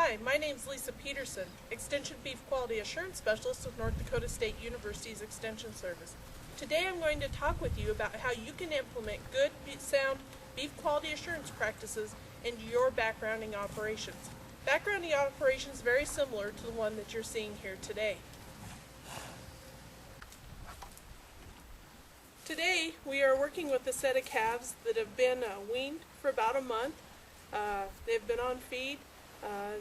Hi, my name is Lisa Peterson, Extension Beef Quality Assurance Specialist with North Dakota State University's Extension Service. Today I'm going to talk with you about how you can implement good, sound beef quality assurance practices into your backgrounding operations. Backgrounding operations is very similar to the one that you're seeing here today. Today we are working with a set of calves that have been weaned for about a month. They've been on feed.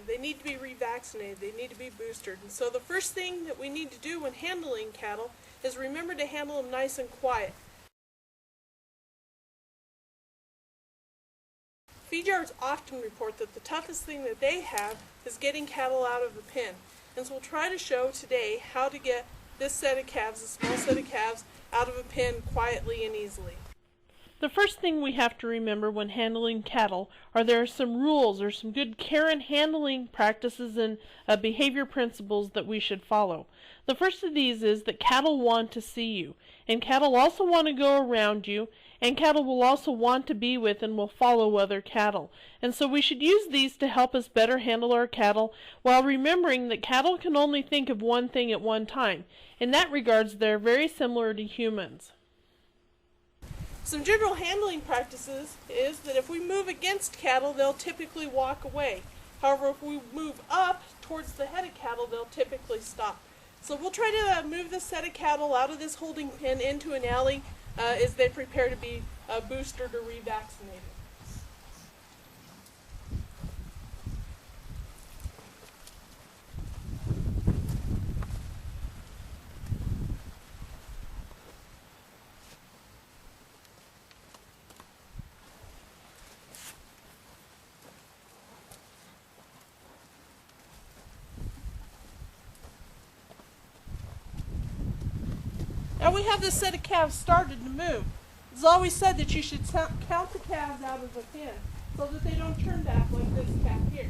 They need to be revaccinated. They need to be boosted. And so the first thing that we need to do when handling cattle is remember to handle them nice and quiet. Feed yards often report that the toughest thing that they have is getting cattle out of the pen. And so we'll try to show today how to get this set of calves, a small set of calves, out of a pen quietly and easily. The first thing we have to remember when handling cattle are there are some rules or some good care and handling practices and behavior principles that we should follow. The first of these is that cattle want to see you, and cattle also want to go around you, and cattle will also want to be with and will follow other cattle. And so we should use these to help us better handle our cattle while remembering that cattle can only think of one thing at one time. In that regards, they're very similar to humans. Some general handling practices is that if we move against cattle, they'll typically walk away. However, if we move up towards the head of cattle, they'll typically stop. So we'll try to move this set of cattle out of this holding pen into an alley as they prepare to be boosted or revaccinated. Now we have this set of calves started to move. It's always said that you should count the calves out of the pen so that they don't turn back like this calf here.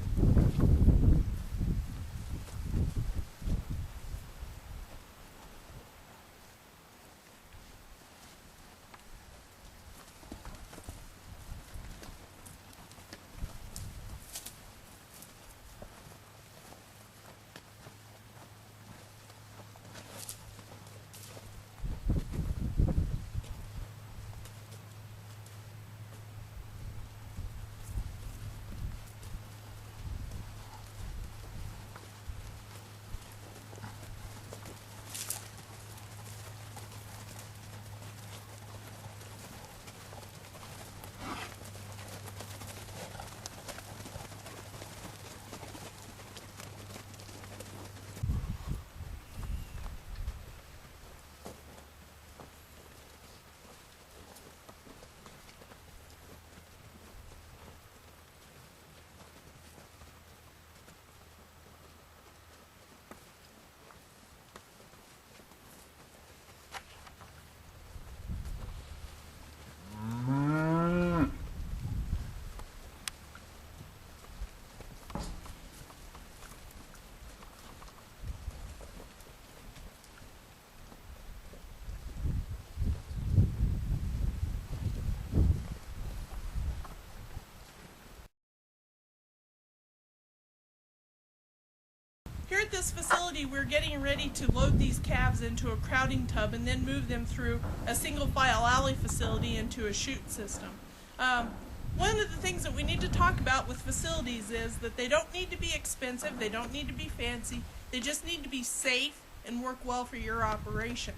Here at this facility, we're getting ready to load these calves into a crowding tub and then move them through a single file alley facility into a chute system. One of the things that we need to talk about with facilities is that they don't need to be expensive, they don't need to be fancy, they just need to be safe and work well for your operation.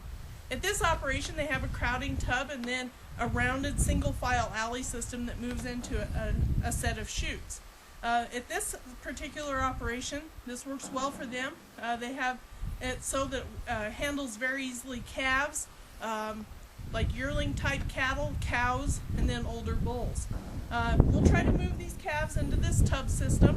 At this operation, they have a crowding tub and then a rounded single file alley system that moves into a set of chutes. At this particular operation, this works well for them. They have it so that handles very easily calves, like yearling type cattle, cows, and then older bulls. We'll try to move these calves into this tub system.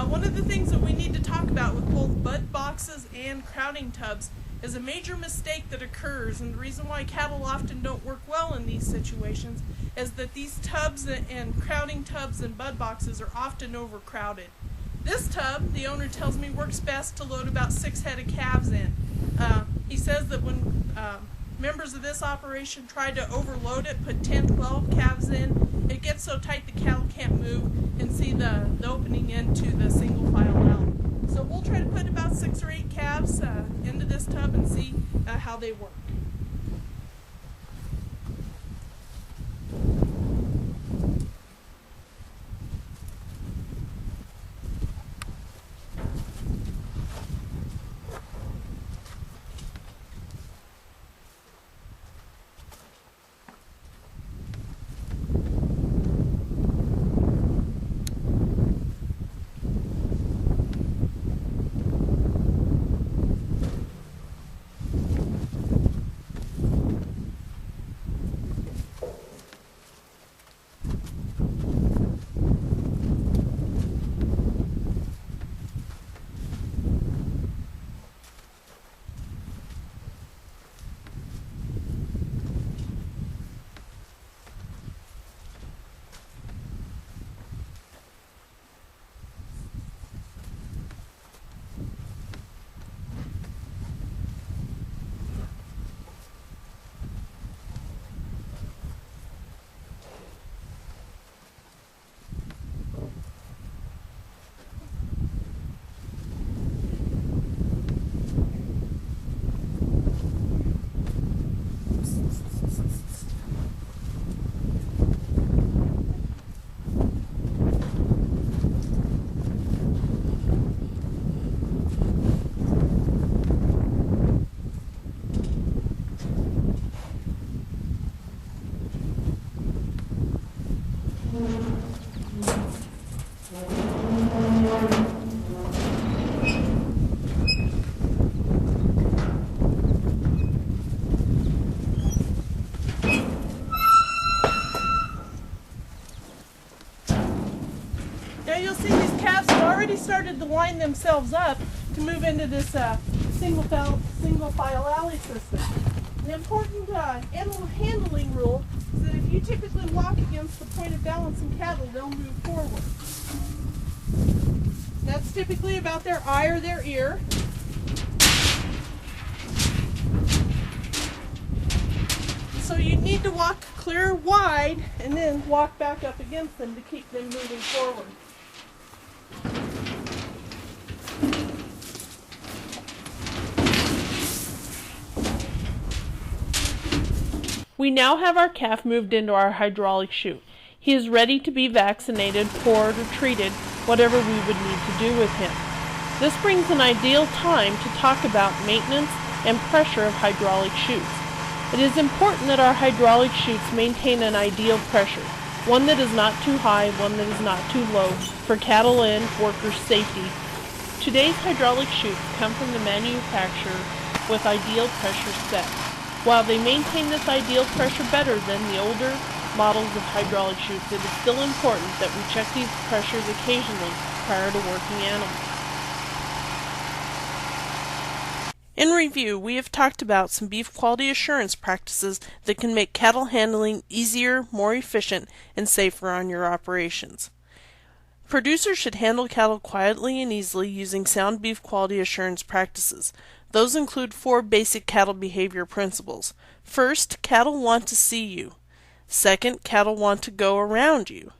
One of the things that we need to talk about with both bud boxes and crowding tubs is a major mistake that occurs, and the reason why cattle often don't work well in these situations is that these tubs and crowding tubs and bud boxes are often overcrowded. This tub, the owner tells me, works best to load about 6 head of calves in. He says that when members of this operation tried to overload it, put 10, 12 calves in. It gets so tight the cattle can't move and see the opening into the single file alley. So we'll try to put about 6 or 8 calves into this tub and see how they work. Started to line themselves up to move into this single file alley system. The important animal handling rule is that if you typically walk against the point of balance in cattle, they'll move forward. That's typically about their eye or their ear. So you need to walk clear wide and then walk back up against them to keep them moving forward. We now have our calf moved into our hydraulic chute. He is ready to be vaccinated, poured, or treated, whatever we would need to do with him. This brings an ideal time to talk about maintenance and pressure of hydraulic chutes. It is important that our hydraulic chutes maintain an ideal pressure, one that is not too high, one that is not too low, for cattle and workers' safety. Today's hydraulic chutes come from the manufacturer with ideal pressure set. While they maintain this ideal pressure better than the older models of hydraulic chutes, it is still important that we check these pressures occasionally prior to working animals. In review, we have talked about some beef quality assurance practices that can make cattle handling easier, more efficient, and safer on your operations. Producers should handle cattle quietly and easily using sound beef quality assurance practices. Those include 4 basic cattle behavior principles. First, cattle want to see you. Second, cattle want to go around you.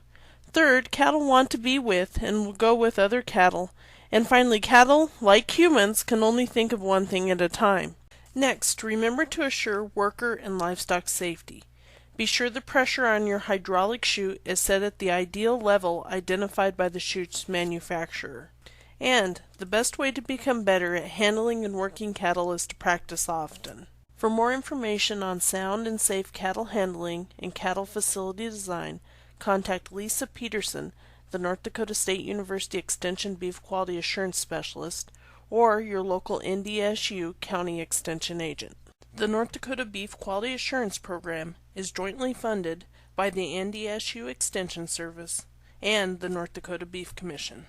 Third, cattle want to be with and will go with other cattle. And finally, cattle, like humans, can only think of one thing at a time. Next, remember to assure worker and livestock safety. Be sure the pressure on your hydraulic chute is set at the ideal level identified by the chute's manufacturer. And the best way to become better at handling and working cattle is to practice often. For more information on sound and safe cattle handling and cattle facility design, contact Lisa Peterson, the North Dakota State University Extension Beef Quality Assurance Specialist, or your local NDSU County Extension Agent. The North Dakota Beef Quality Assurance Program is jointly funded by the NDSU Extension Service and the North Dakota Beef Commission.